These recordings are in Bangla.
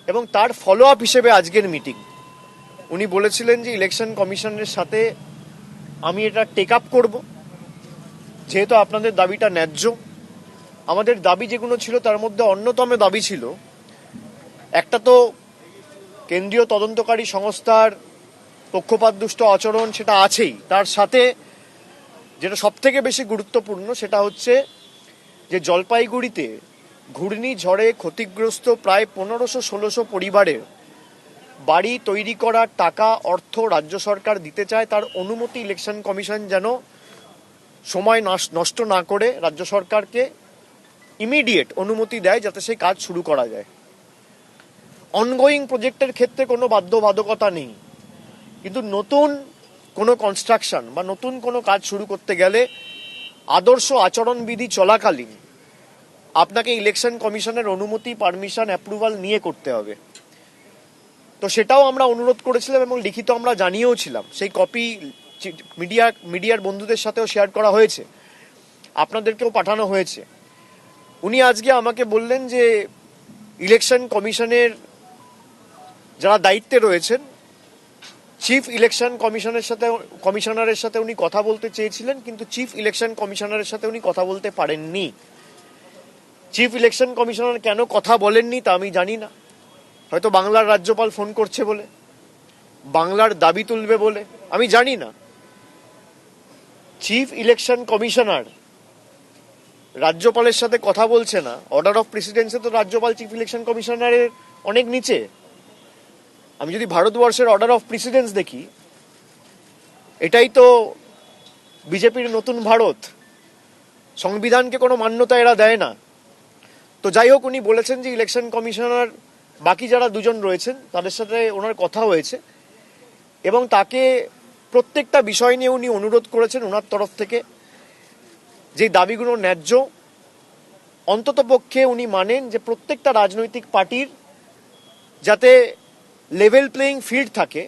এবং তার ফলো আপ হিসেবে আজকের মিটিং। উনি বলেছিলেন যে ইলেকশন কমিশনের সাথে আমি এটা টেক আপ করবো, যেহেতু আপনাদের দাবিটা ন্যায্য। আমাদের দাবি যেগুলো ছিল তার মধ্যে অন্যতম দাবি ছিল, একটা তো কেন্দ্রীয় তদন্তকারী সংস্থার পক্ষপাতদুষ্ট আচরণ, সেটা আছেই। তার সাথে যেটা সব থেকে বেশি গুরুত্বপূর্ণ সেটা হচ্ছে যে জলপাইগুড়িতে ঘূর্ণিঝড়ে ক্ষতিগ্রস্ত প্রায় 1500-1600 পরিবারের বাড়ি তৈরি করার টাকা অর্থ রাজ্য সরকার দিতে চায়, তার অনুমতি ইলেকশন কমিশন যেন সময় নষ্ট না করে রাজ্য সরকারকে ইমিডিয়েট অনুমতি দেয়, যাতে সেই কাজ শুরু করা যায়। অনগোয়িং প্রজেক্টের ক্ষেত্রে কোনো বাধ্যবাধকতা নেই, কিন্তু নতুন কোনো কনস্ট্রাকশন বা নতুন কোনো কাজ শুরু করতে গেলে আদর্শ আচরণবিধি চলাকালীন আপনাকে ইলেকশন কমিশনের অনুমতি, পারমিশন, অ্যাপ্রুভাল নিয়ে করতে হবে। তো সেটাও আমরা অনুরোধ করেছিলাম এবং লিখিত আমরা জানিয়েও ছিলাম। সেই কপি মিডিয়ার বন্ধুদের সাথেও শেয়ার করা হয়েছে, আপনাদেরকেও পাঠানো হয়েছে। উনি আজকে আমাকে বললেন যে ইলেকশন কমিশনের যারা দায়িত্বে রয়েছেন, চিফ ইলেকশন কমিশনারের সাথে উনি কথা বলতে চেয়েছিলেন, কিন্তু চিফ ইলেকশন কমিশনারের সাথে উনি কথা বলতে পারেননি। চিফ ইলেকশন কমিশনার কেন কথা বলেননি তা আমি জানি না। হয়তো বাংলার রাজ্যপাল ফোন করছে বলে, বাংলার দাবি তুলবে বলে, আমি জানি না। চিফ ইলেকশন কমিশনার রাজ্যপালের সাথে কথা বলছে না, অর্ডার অফ প্রেসিডেন্সে তো রাজ্যপাল চিফ ইলেকশন কমিশনারের অনেক নিচে। আমি যদি ভারতবর্ষের অর্ডার অফ প্রেসিডেন্স দেখি, এটাই তো বিজেপির নতুন ভারত। সংবিধানকে কোনো মান্যতা এরা দেয় না। তো যাই হোক, উনি বলেছেন যে ইলেকশন কমিশনার বাকি যারা দুজন রয়েছেন তাদের সাথে ওনার কথা হয়েছে এবং তাকে প্রত্যেকটা বিষয় নিয়ে উনি অনুরোধ করেছেন ওনার তরফ থেকে যে দাবিগুলো ন্যায্য। অন্ততপক্ষে উনি মানেন যে প্রত্যেকটা রাজনৈতিক পার্টির যাতে লেভেল প্লেয়িং ফিল্ড থাকে,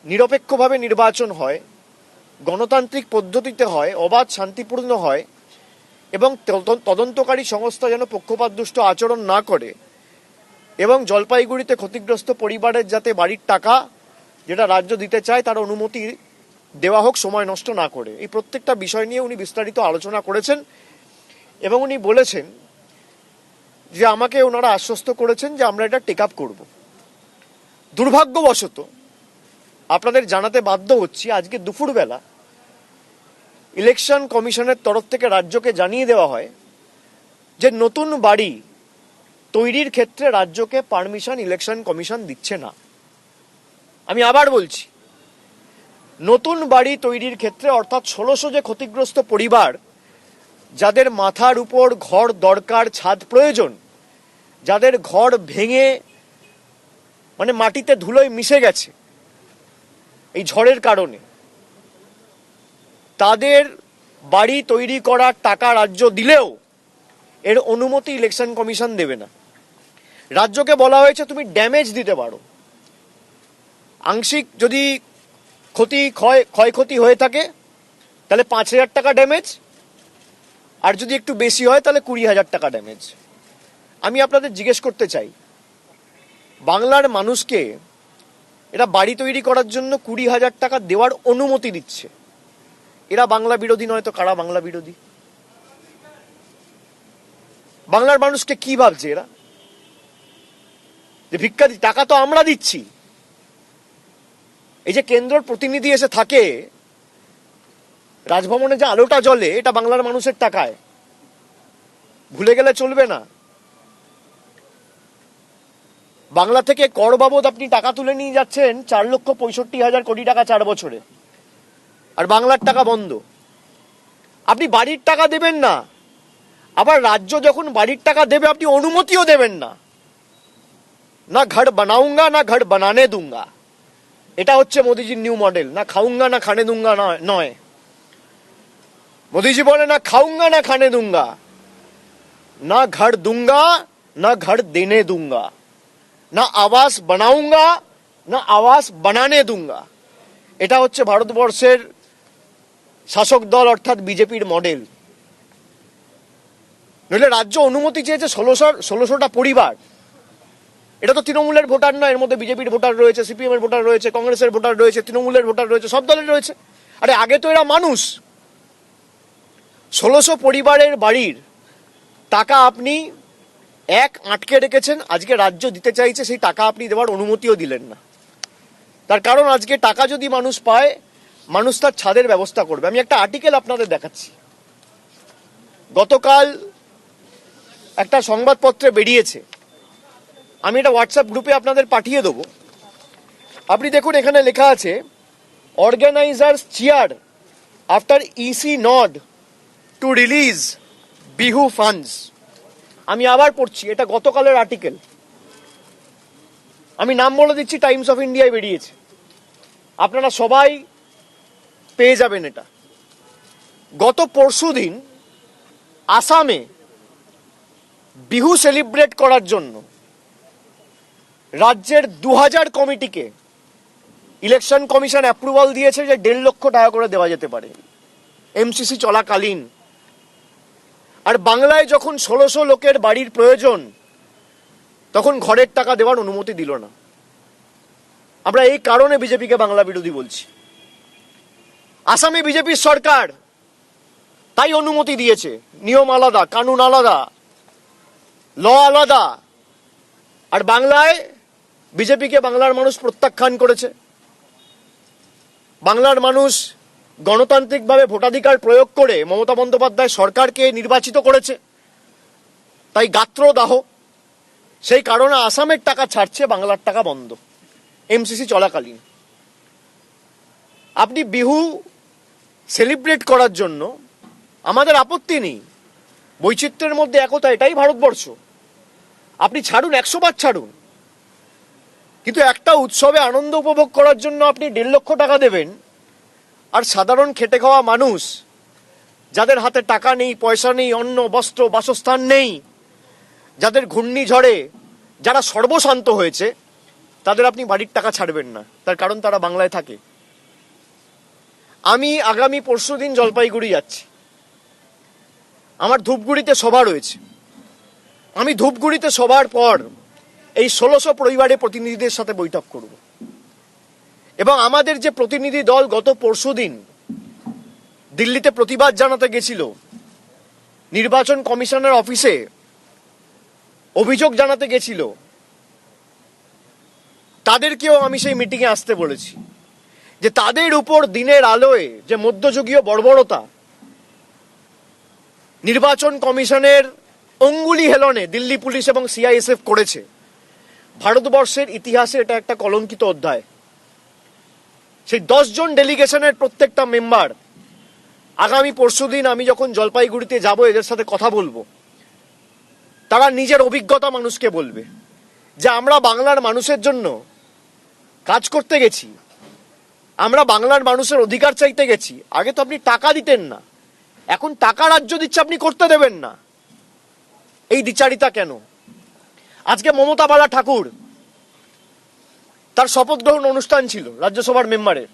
নিরপেক্ষভাবে নির্বাচন হয়, গণতান্ত্রিক পদ্ধতিতে হয়, অবাধ শান্তিপূর্ণ হয় এবং তদন্তকারী সংস্থা যেন পক্ষপাতদুষ্ট আচরণ না করে, এবং জলপাইগুড়িতে ক্ষতিগ্রস্ত পরিবারের যাতে বাড়ির টাকা যেটা রাজ্য দিতে চায় তার অনুমতি দেওয়া হোক সময় নষ্ট না করে। এই প্রত্যেকটা বিষয় নিয়ে উনি বিস্তারিত আলোচনা করেছেন এবং উনি বলেছেন যে আমাকে ওনারা আশ্বস্ত করেছেন যে আমরা এটা টেক আপ করব। দুর্ভাগ্যবশত আপনাদের জানাতে বাধ্য হচ্ছি, আজকে দুপুরবেলা ইলেকশন কমিশনের তরফ থেকে রাজ্যকে জানিয়ে দেওয়া হয় যে নতুন বাড়ি তৈরির ক্ষেত্রে রাজ্যকে পারমিশন ইলেকশন কমিশন দিচ্ছে না। আমি আবার বলছি, নতুন বাড়ি তৈরির ক্ষেত্রে অর্থাৎ 1600 যে ক্ষতিগ্রস্ত পরিবার যাদের মাথার উপর ঘর দরকার, ছাদ প্রয়োজন, যাদের ঘর ভেঙে মানে মাটিতে ধুলোয় মিশে গেছে এই ঝড়ের কারণে, তাদের বাড়ি তৈরি করার টাকা রাজ্য দিলেও এর অনুমতি ইলেকশন কমিশন দেবে না। রাজ্যকে বলা হয়েছে তুমি ড্যামেজ দিতে পারো, আংশিক যদি ক্ষয়ক্ষতি হয়ে থাকে তাহলে 5000 টাকা ড্যামেজ, আর যদি একটু বেশি হয় তাহলে 20,000 টাকা ড্যামেজ। আমি আপনাদের জিজ্ঞেস করতে চাই, বাংলার মানুষকে এরা বাড়ি তৈরি করার জন্য 20,000 টাকা দেওয়ার অনুমতি দিচ্ছে, এরা বাংলা বিরোধী নয় তো কারা বাংলা বিরোধী? বাংলার মানুষকে কি ভাবছে এরা, যে ভিক্ষা টাকা তো আমরা দিচ্ছি? এই যে কেন্দ্রের প্রতিনিধি এসে থাকে রাজভবনে, যে আলোটা জ্বলে, এটা বাংলার মানুষের টাকায়, ভুলে গেলে চলবে না। বাংলা থেকে কর বাবদ আপনি টাকা তুলে নিয়ে যাচ্ছেন 4,65,000 কোটি টাকা 4 বছরে, আর বাংলার টাকা বন্ধ। আপনি বাড়ির টাকা দেবেন না, আবার রাজ্য যখন বাড়ির টাকা দেবে আপনি অনুমতিও দেবেন না। না ঘর বানাউঙ্গা না ঘর বানানে দুঙ্গা, এটা হচ্ছে মোদিজির নিউ মডেল। না খাউঙ্গা না খানে দুঙ্গা নয়, মোদিজি বলে না খাউঙ্গা না খানে দুঙ্গা, না ঘর দুঙ্গা না ঘর দেনে দুঙ্গা, না আবাস বানাউঙ্গা না আবাস বানানে দুঙ্গা। এটা হচ্ছে ভারতবর্ষের শাসক দল অর্থাৎ বিজেপির মডেল। নইলে রাজ্য অনুমতি চেয়েছে 1600টা পরিবার, এটা তো তৃণমূলের ভোটার নয়, এর মধ্যে বিজেপির ভোটার রয়েছে, সিপিএম এর ভোটার রয়েছে, কংগ্রেসের ভোটার রয়েছে, তৃণমূলের ভোটার রয়েছে, সব দলের রয়েছে। আরে আগে তো এরা মানুষ। 1600 পরিবারের বাড়ির টাকা আপনি আটকে রেখেছেন, আজকে রাজ্য দিতে চাইছে, সেই টাকা আপনি দেওয়ার অনুমতিও দিলেন না। তার কারণ আজকে টাকা যদি মানুষ পায়, মানুষ তার ছাদের ব্যবস্থা করবে। আমি একটা আর্টিকেল আপনাদের দেখাচ্ছি, গতকাল একটা সংবাদপত্রে বেরিয়েছে, আমি এটা হোয়াটসঅ্যাপ গ্রুপে আপনাদের পাঠিয়ে দেবো। আপনি দেখুন, এখানে লেখা আছে organisers cheer after EC nod to release Bihu funds. আমি আবার পড়ছি, এটা গতকালের আর্টিকেল, আমি নাম বলে দিচ্ছি, টাইমস অফ ইন্ডিয়ায় বেরিয়েছে, আপনারা সবাই পেয়ে যাবেন এটা। গত পরশুদিন আসামে বিহু সেলিব্রেট করার জন্য রাজ্যের 2000 কমিটিকে ইলেকশন কমিশন অ্যাপ্রুভাল দিয়েছে যে 1.5 লক্ষ টাকা করে দেওয়া যেতে পারে এমসিসি চলাকালীন। আর বাংলায় যখন 1600 লোকের বাড়ির প্রয়োজন, তখন ঘরের টাকা দেওয়ার অনুমতি দিল না। আমরা এই কারণে বিজেপিকে বাংলা বিরোধী বলছি। আসামে বিজেপির সরকার তাই অনুমতি দিয়েছে, নিয়ম আলাদা, কানুন আলাদা, ল আলাদা। আর বাংলায় বিজেপিকে বাংলার মানুষ প্রত্যাখ্যান করেছে। বাংলার মানুষ গণতান্ত্রিকভাবে ভোটাধিকার প্রয়োগ করে মমতা বন্দ্যোপাধ্যায় সরকারকে নির্বাচিত করেছে, তাই গাত্রদাহ। সেই কারণে আসামের টাকা ছাড়ছে, বাংলার টাকা বন্ধ এমসিসি চলাকালীন। আপনি বিহু সেলিব্রেট করার জন্য আমাদের আপত্তি নেই, বৈচিত্র্যের মধ্যে একতা, এটাই ভারতবর্ষ। আপনি ছাড়ুন, 100 বার ছাড়ুন, কিন্তু একটা উৎসবে আনন্দ উপভোগ করার জন্য আপনি 1.5 লক্ষ টাকা দেবেন, আর সাধারণ খেটে খাওয়া মানুষ যাদের হাতে টাকা নেই, পয়সা নেই, অন্ন বস্ত্র বাসস্থান নেই, যাদের ঘূর্ণিঝড়ে যারা সর্বশান্ত হয়েছে, তাদের আপনি বাড়ির টাকা ছাড়বেন না। তার কারণ তারা বাংলায় থাকে। আমি আগামী পরশুদিন জলপাইগুড়ি যাচ্ছি, আমার ধূপগুড়িতে সভা রয়েছে। আমি ধূপগুড়িতে সভার পর এই 1600 পরিবারের প্রতিনিধিদের সাথে বৈঠক করব, এবং আমাদের যে প্রতিনিধি দল গত পরশুদিন দিল্লিতে প্রতিবাদ জানাতে গেছিল, নির্বাচন কমিশনের অফিসে অভিযোগ জানাতে গেছিল, তাদেরকেও আমি সেই মিটিংয়ে আসতে বলেছি, যে তাদের উপর দিনের আলোয় যে মধ্যযুগীয় বর্বরতা নির্বাচন কমিশনের অঙ্গুলি হেলনে দিল্লি পুলিশ এবং সিআইএসএফ করেছে, ভারতবর্ষের ইতিহাসে এটা একটা কলঙ্কিত অধ্যায়। সেই 10 জন ডেলিগেশনের প্রত্যেকটা মেম্বার আগামী পরশুদিন আমি যখন জলপাইগুড়িতে যাব, এদের সাথে কথা বলবো, তারা নিজের অভিজ্ঞতা মানুষকে বলবে যে আমরা বাংলার মানুষের জন্য কাজ করতে গেছি, আমরা বাংলার মানুষের অধিকার চাইতে গেছি। আগে তো আপনি টাকা দিতেন না, এখন টাকা রাজ্য দিচ্ছে, আপনি করতে দেবেন না। এই দ্বিচারিতা কেন? আজকে মমতা বালা ঠাকুর, তার শপথ গ্রহণ অনুষ্ঠান ছিল রাজ্যসভার মেম্বারের,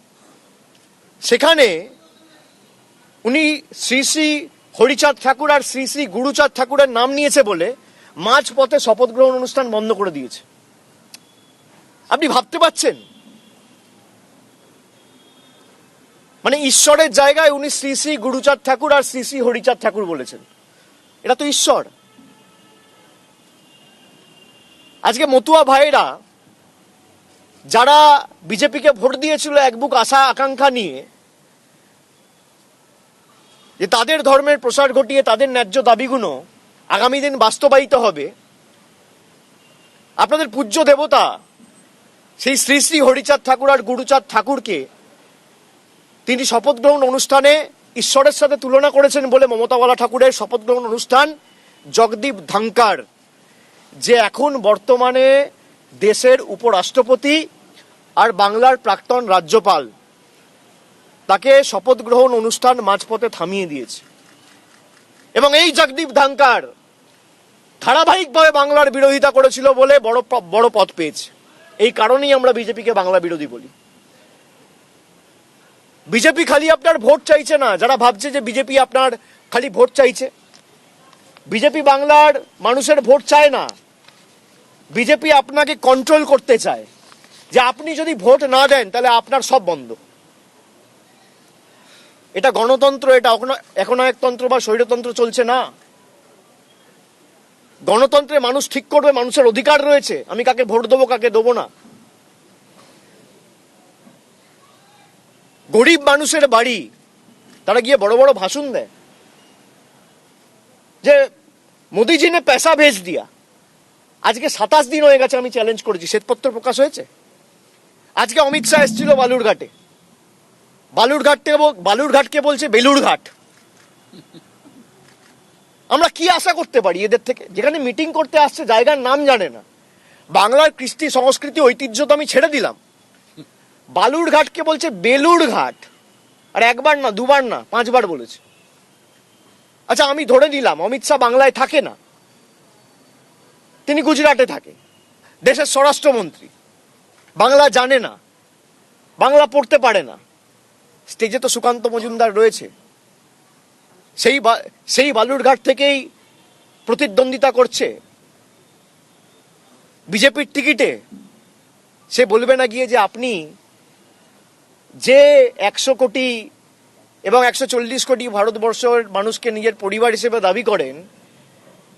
সেখানে উনি শ্রী শ্রী হরিচাঁদ ঠাকুর আর শ্রী শ্রী গুরুচাঁদ ঠাকুরের নাম নিয়েছে বলে মাঝপথে শপথ গ্রহণ অনুষ্ঠান বন্ধ করে দিয়েছে। আপনি ভাবতে পারছেন? মানে ঈশ্বরের জায়গায় উনি শ্রী শ্রী গুরুচাঁদ ঠাকুর আর শ্রী শ্রী হরিচাঁদ ঠাকুর বলেছেন। এটা তো ঈশ্বর। আজকে মতুয়া ভাইরা যারা বিজেপিকে ভোট দিয়েছিল এক বুক আশা আকাঙ্ক্ষা নিয়ে, যে তাদের ধর্মের প্রসার ঘটিয়ে তাদের ন্যায্য দাবিগুলো আগামী দিন বাস্তবায়িত হবে, আপনাদের পূজ্য দেবতা সেই শ্রী শ্রী হরিচাঁদ ঠাকুর আর গুরুচাঁদ ঠাকুরকে তিনি শপথ গ্রহণ অনুষ্ঠানে ঈশ্বরের সাথে তুলনা করেছেন বলে মমতাওয়ালা ঠাকুরের শপথ গ্রহণ অনুষ্ঠান জগদীপ ধাঙ্কার, যে এখন বর্তমানে দেশের উপরাষ্ট্রপতি আর বাংলার প্রাক্তন রাজ্যপাল, তাকে শপথ গ্রহণ অনুষ্ঠান মাঝপথে থামিয়ে দিয়েছে। এবং এই জগদীপ ধাঙ্কার ধারাবাহিকভাবে বাংলার বিরোধিতা করেছিল বলে বড় পদ পেয়েছে। এই কারণেই আমরা বিজেপিকে বাংলা বিরোধী বলি। বিজেপি খালি আপনার ভোট চাইছে না, যারা ভাবছে যে বিজেপি আপনার খালি ভোট চাইছে, বিজেপি বাংলার মানুষের ভোট চায় না। বিজেপি আপনাকে কন্ট্রোল করতে চায় যে আপনি যদি ভোট না দেন তাহলে আপনার সব বন্ধ। এটা গণতন্ত্র, এটা একনায়কতন্ত্র বা স্বৈরতন্ত্র চলছে না। গণতন্ত্রে মানুষ ঠিক করবে, মানুষের অধিকার রয়েছে আমি কাকে ভোট দেবো কাকে দেবো না। গরিব মানুষের বাড়ি তারা গিয়ে বড় বড় ভাষণ দেয় যে মোদিজি নে পয়সা ভেজ দিয়া। আজকে 27 দিন হয়ে গেছে আমি চ্যালেঞ্জ করেছি, শ্বেতপত্র প্রকাশ হয়েছে। আজকে অমিত শাহ এসেছিল বালুরঘাটে, বালুরঘাটকে বলছে বেলুড়ঘাট। আমরা কি আশা করতে পারি এদের থেকে? যেখানে মিটিং করতে আসছে জায়গার নাম জানে না। বাংলার কৃষ্টি সংস্কৃতি ঐতিহ্য তো আমি ছেড়ে দিলাম, বালুরঘাটকে বলছে বেলুড়ঘাট। আর একবার না, দুবার না, 5 বার বলেছে। আচ্ছা, আমি ধরে নিলাম অমিত শাহ বাংলায় থাকে না, তিনি গুজরাটে থাকে, দেশের স্বরাষ্ট্রমন্ত্রী, বাংলা জানে না, বাংলা পড়তে পারে না। স্টেজে তো সুকান্ত মজুমদার রয়েছে, সেই বালুরঘাট থেকেই প্রতিদ্বন্দ্বিতা করছে বিজেপির টিকিটে। সে বলবে না গিয়ে যে আপনি যে 100 কোটি এবং 140 কোটি ভারতবর্ষের মানুষকে নিজের পরিবার হিসেবে দাবি করেন,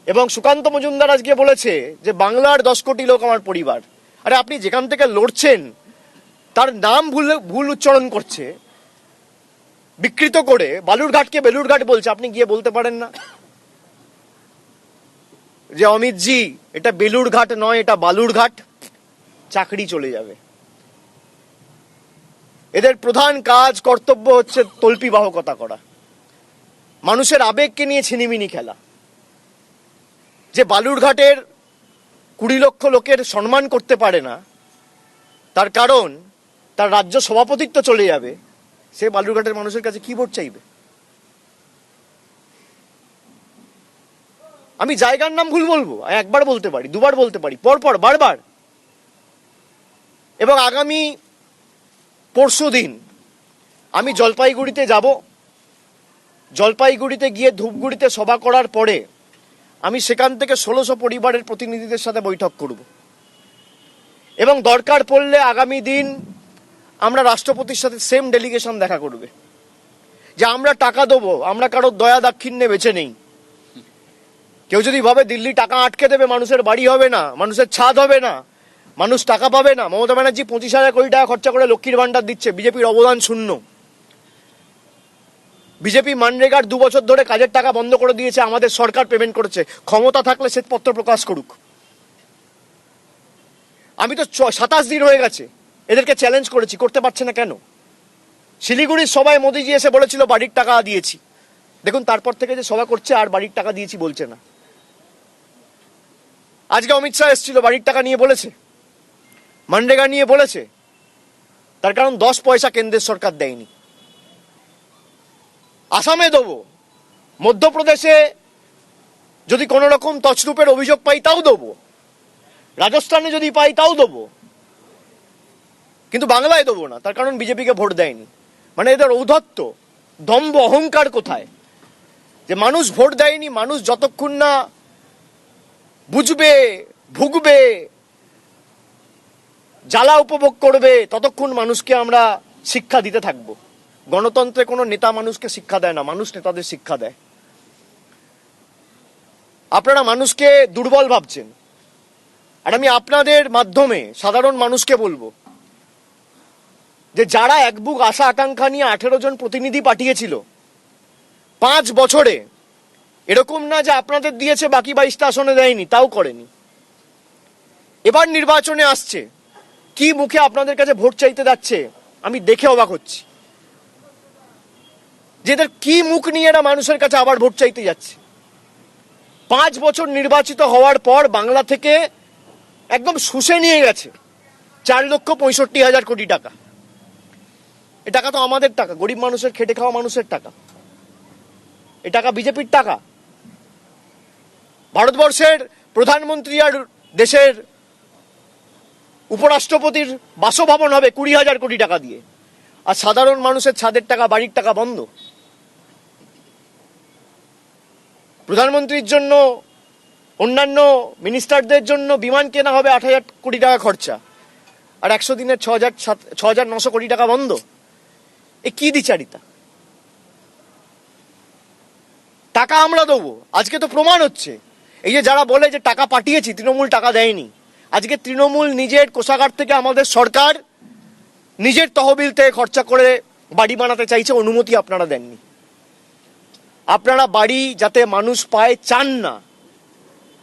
এবং সুকান্ত মজুমদার আজকে বলেছে যে বাংলার 10 কোটি লোক আমার পরিবার। আরে আপনি যেখান থেকে লড়ছেন তার নাম ভুল উচ্চারণ করছে, বিকৃত করে বালুরঘাটকে বেলুরঘাট বলছে। আপনি গিয়ে বলতে পারেন না যে অমিতজি এটা বেলুরঘাট নয়, এটা বালুরঘাট? চাকরি চলে যাবে। এদের প্রধান কাজ কর্তব্য হচ্ছে তল্পিবাহকতা করা, মানুষের আবেগকে নিয়ে ছিনিমিনি খেলা। যে বালুরঘাটের 20 লক্ষ লোকের সম্মান করতে পারে না, তার কারণ তার রাজ্য সভাপতিত্ব চলে যাবে, সে বালুরঘাটের মানুষের কাছে কি ভোট চাইবে? আমি জায়গার নাম ভুল বলবো, একবার বলতে পারি, দুবার বলতে পারি, পরপর বারবার। এবং আগামী পরশুদিন আমি জলপাইগুড়িতে যাব। জলপাইগুড়িতে গিয়ে ধূপগুড়িতে সভা করার পরে আমি সেখান থেকে 1600 পরিবারের প্রতিনিধিদের সাথে বৈঠক করব, এবং দরকার পড়লে আগামী দিন আমরা রাষ্ট্রপতির সাথে সেম ডেলিগেশন দেখা করবে যে আমরা টাকা দেবো, আমরা কারোর দয়া দাক্ষিণ্যে বেঁচে নেই। কেউ যদি ভাবে দিল্লি টাকা আটকে দেবে, মানুষের বাড়ি হবে না, মানুষের ছাদ হবে না, মানুষ টাকা পাবে না। মমতা ব্যানার্জি 25,000 কোটি টাকা খরচা করে লক্ষ্মীর ভান্ডার দিচ্ছে, বিজেপির অবদান শূন্য। বিজেপি মানরেগার 2 বছর ধরে কাজের টাকা বন্ধ করে দিয়েছে, আমাদের সরকার পেমেন্ট করেছে। ক্ষমতা থাকলে শ্বেতপত্র প্রকাশ করুক। আমি তো 27 দিন হয়ে গেছে এদেরকে চ্যালেঞ্জ করেছি, করতে পারছে না কেন? শিলিগুড়ির সভায় মোদিজি এসে বলেছিল বাড়ির টাকা দিয়েছি, দেখুন তারপর থেকে যে সভা করছে আর বাড়ির টাকা দিয়েছি বলছে না। আজকে অমিত শাহ এসেছিল, বাড়ির টাকা নিয়ে বলেছে, মানরেগা নিয়ে বলেছে, তার কারণ 10 পয়সা কেন্দ্রের সরকার দেয়নি। আসামে দেবো, মধ্যপ্রদেশে যদি কোনো রকম তছরূপের অভিযোগ পাই তাও দেবো, রাজস্থানে যদি পাই তাও দেবো, কিন্তু বাংলায় দেবো না, তার কারণ বিজেপিকে ভোট দেয়নি। মানে এদের ঔদ্ধত্য, দম্ভ, অহংকার কোথায়? যে মানুষ ভোট দেয়নি, মানুষ যতক্ষণ না বুঝবে, ভুগবে, জ্বালা উপভোগ করবে, ততক্ষণ মানুষকে আমরা শিক্ষা দিতে থাকবো। গণতন্ত্রে কোনো নেতা মানুষকে শিক্ষা দেয় না, মানুষ নেতাদের শিক্ষা দেয়। আপনারা মানুষকে দুর্বল ভাবছেন, আর আমি আপনাদের মাধ্যমে সাধারণ মানুষকে বলবো যে যারা এক বুক আশা আকাঙ্ক্ষা নিয়ে 18 জন প্রতিনিধি পাঠিয়েছিল 5 বছরে, এরকম না যে আপনাদের দিয়েছে বাকি 22টা আসনে দেয়নি, তাও করেনি। এবার নির্বাচনে আসছে, কি মুখে আপনাদের কাছে ভোট চাইতে যাচ্ছে আমি দেখে অবাক হচ্ছি। যে এদের কি মুখ নিয়ে এরা মানুষের কাছে আবার ভোট চাইতে যাচ্ছে। 5 বছর নির্বাচিত হওয়ার পর বাংলা থেকে একদম শুষে নিয়ে গেছে 4,65,000 কোটি টাকা। এ টাকা তো আমাদের টাকা, গরিব মানুষের, খেটে খাওয়া মানুষের টাকা। এ টাকা বিজেপির টাকা। ভারতবর্ষের প্রধানমন্ত্রী আর দেশের উপরাষ্ট্রপতির বাসভবন হবে 20,000 কোটি টাকা দিয়ে, আর সাধারণ মানুষের ছাদের টাকা, বাড়ির টাকা বন্ধ। প্রধানমন্ত্রীর জন্য অন্যান্য মিনিস্টারদের জন্য বিমান কেনা হবে 8,000 কোটি টাকা খরচা, আর 100 দিনের 6,900 কোটি টাকা বন্ধ। এ কি দ্বিচারিতা? টাকা আমরা দেবো, আজকে তো প্রমাণ হচ্ছে। এই যে যারা বলে যে টাকা পাঠিয়েছি, তৃণমূল টাকা দেয়নি, আজকে তৃণমূল নিজের কোষাগার থেকে আমাদের সরকার নিজের তহবিল থেকে খরচা করে বাড়ি বানাতে চাইছে, অনুমতি আপনারা দেননি। আপনারা বাড়ি যাতে মানুষ পায় চান না,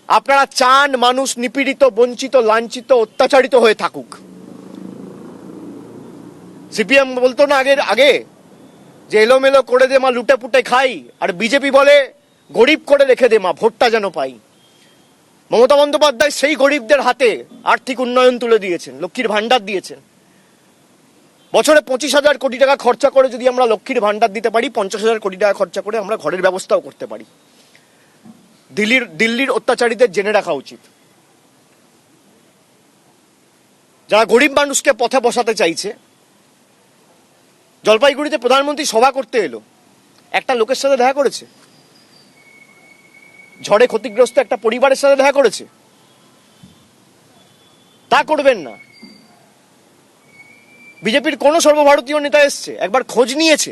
আপনারা চান মানুষ নিপীড়িত, বঞ্চিত, লাঞ্ছিত, অত্যাচারিত হয়ে থাকুক। সিপিএম বলতো না আগে যে এলোমেলো করে দে মা, লুটে পুটে খাই, আর বিজেপি বলে গরিব করে রেখে দে মা, ভোটটা যেন পাই। মমতা বন্দ্যোপাধ্যায় সেই গরিবদের হাতে আর্থিক উন্নয়ন তুলে দিয়েছেন, লক্ষ্মীর ভান্ডার দিয়েছেন। বছরে 25,000 কোটি টাকা খরচা করে যদি আমরা লক্ষ্মীর ভান্ডার দিতে পারি, 50,000 কোটি টাকা খরচা করে আমরা ঘরের ব্যবস্থাও করতে পারি। দিল্লির অত্যাচারীদের জেনে রাখা উচিত। যারা গরিব মানুষকে পথে বসাতে চাইছে, জলপাইগুড়িতে প্রধানমন্ত্রী সভা করতে এলো, একটা লোকের সাথে দেখা করেছে? ঝড়ে ক্ষতিগ্রস্ত একটা পরিবারের সাথে দেখা করেছে? তা করবেন না। বিজেপির কোন সর্বভারতীয় নেতা এসছে? একবার খোঁজ নিয়েছে?